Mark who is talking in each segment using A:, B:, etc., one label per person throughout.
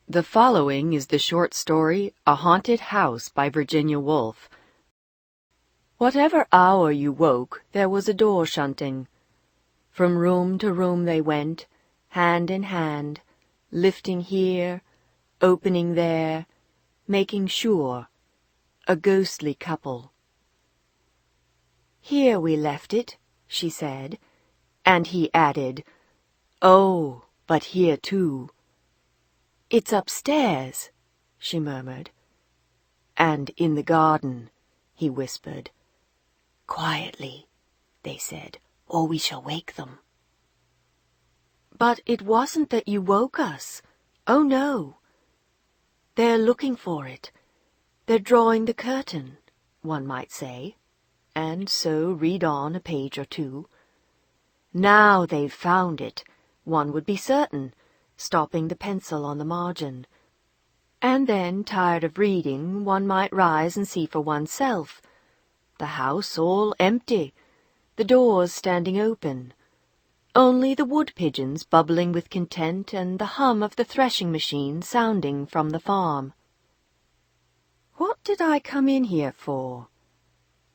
A: The following is the short story, A Haunted House by Virginia Woolf. Whatever hour you woke, there was a door shunting. From room to room they went, hand in hand, lifting here, opening there, making sure, a ghostly couple. "Here we left it," she said, and he added, "Oh, but here too." "It's upstairs," she murmured. "And in the garden," he whispered. "Quietly," they said, "or we shall wake them." "But it wasn't that you woke us. Oh, no. They're looking for it. They're drawing the curtain," one might say, and so read on a page or two. "Now they've found it," one would be certain, stopping the pencil on the margin. And then, tired of reading, one might rise and see for oneself. The house all empty, the doors standing open, only the wood-pigeons bubbling with content and the hum of the threshing machine sounding from the farm. What did I come in here for?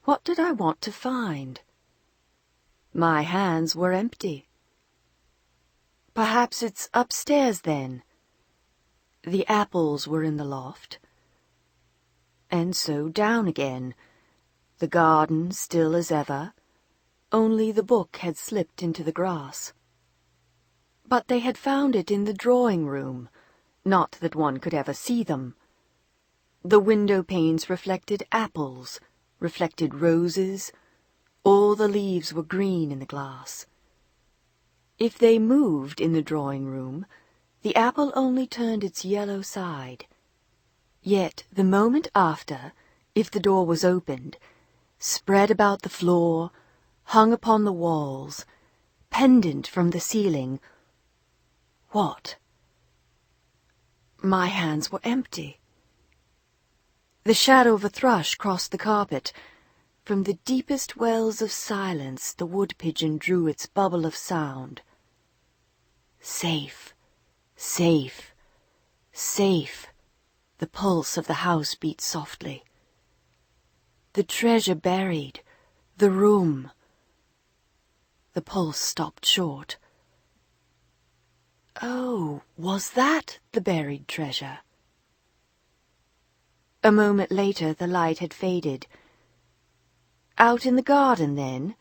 A: What did I want to find? My hands were empty. Perhaps it's upstairs, then. The apples were in the loft. And so down again, the garden still as ever, only the book had slipped into the grass. But they had found it in the drawing-room, not that one could ever see them. The window panes reflected apples, reflected roses, all the leaves were green in the glass. If they moved in the drawing-room, the apple only turned its yellow side. Yet the moment after, if the door was opened, spread about the floor, hung upon the walls, pendant from the ceiling. What? My hands were empty. The shadow of a thrush crossed the carpet. From the deepest wells of silence the wood-pigeon drew its bubble of sound. Safe, safe, safe. The pulse of the house beat softly. The treasure buried, the room. The pulse stopped short. Oh, was that the buried treasure? A moment later the light had faded. Out in the garden, then?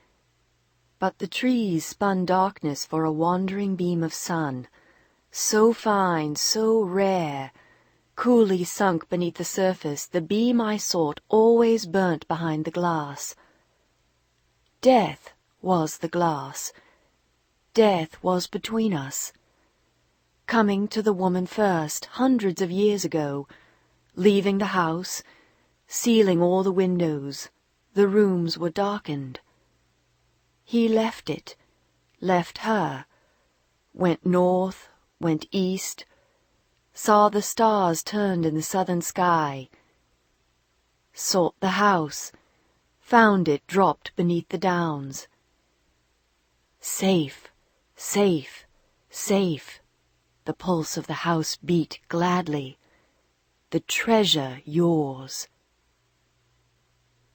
A: But the trees spun darkness for a wandering beam of sun, so fine, so rare, coolly sunk beneath the surface, the beam I sought always burnt behind the glass. Death was the glass. Death was between us. Coming to the woman first, hundreds of years ago, leaving the house, sealing all the windows, the rooms were darkened. He left it, left her, went north, went east, saw the stars turned in the southern sky, sought the house, found it dropped beneath the downs. Safe, safe, safe. The pulse of the house beat gladly. The treasure yours.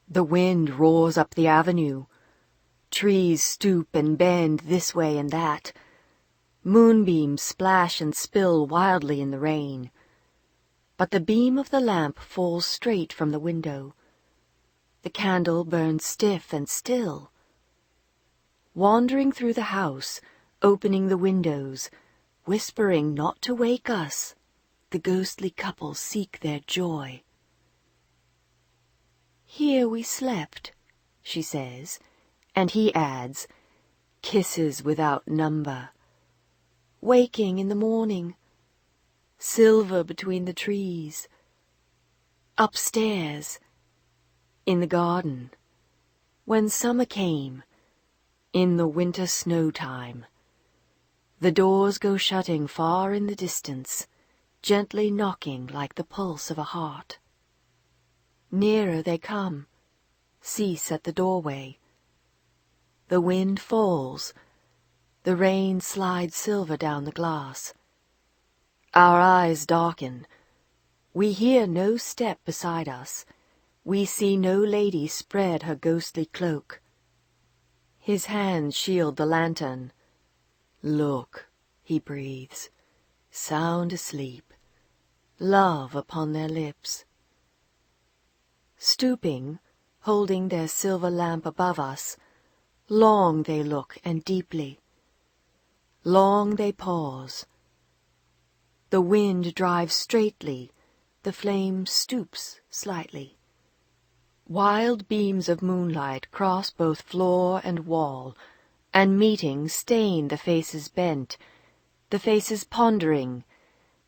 A: The wind roars up the avenue. Trees stoop and bend this way and that. Moonbeams splash and spill wildly in the rain. But the beam of the lamp falls straight from the window. The candle burns stiff and still. Wandering through the house, opening the windows, whispering not to wake us, the ghostly couple seek their joy. "Here we slept," she says, and he adds, "kisses without number. Waking in the morning, silver between the trees. Upstairs, in the garden, when summer came, in the winter snow time. The doors go shutting far in the distance, gently knocking like the pulse of a heart. Nearer they come, cease at the doorway. The wind falls, the rain slides silver down the glass. Our eyes darken. We hear no step beside us. We see no lady spread her ghostly cloak. His hands shield the lantern. Look, he breathes, sound asleep, love upon their lips. Stooping, holding their silver lamp above us, long they look and deeply. Long they pause. The wind drives straightly, the flame stoops slightly. Wild beams of moonlight cross both floor and wall, and meeting stain the faces bent, the faces pondering,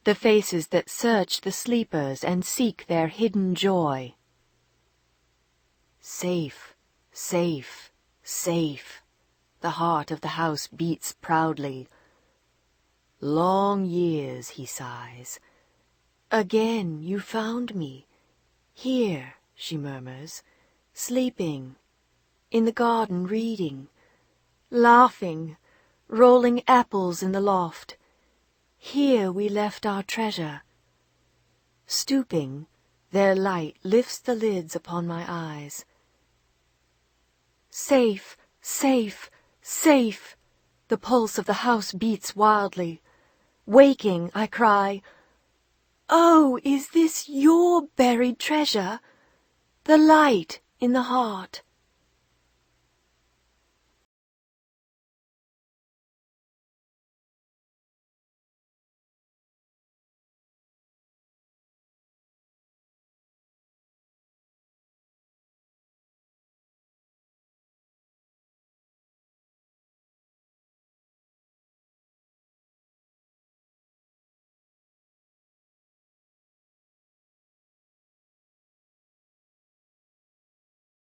A: the faces that search the sleepers and seek their hidden joy. Safe, safe, safe, the heart of the house beats proudly. Long years, he sighs. Again you found me. Here, she murmurs, sleeping, in the garden reading, laughing, rolling apples in the loft. Here we left our treasure. Stooping, their light lifts the lids upon my eyes. Safe, safe, safe, the pulse of the house beats wildly. Waking, I cry, "Oh, is this your buried treasure? The light in the heart?"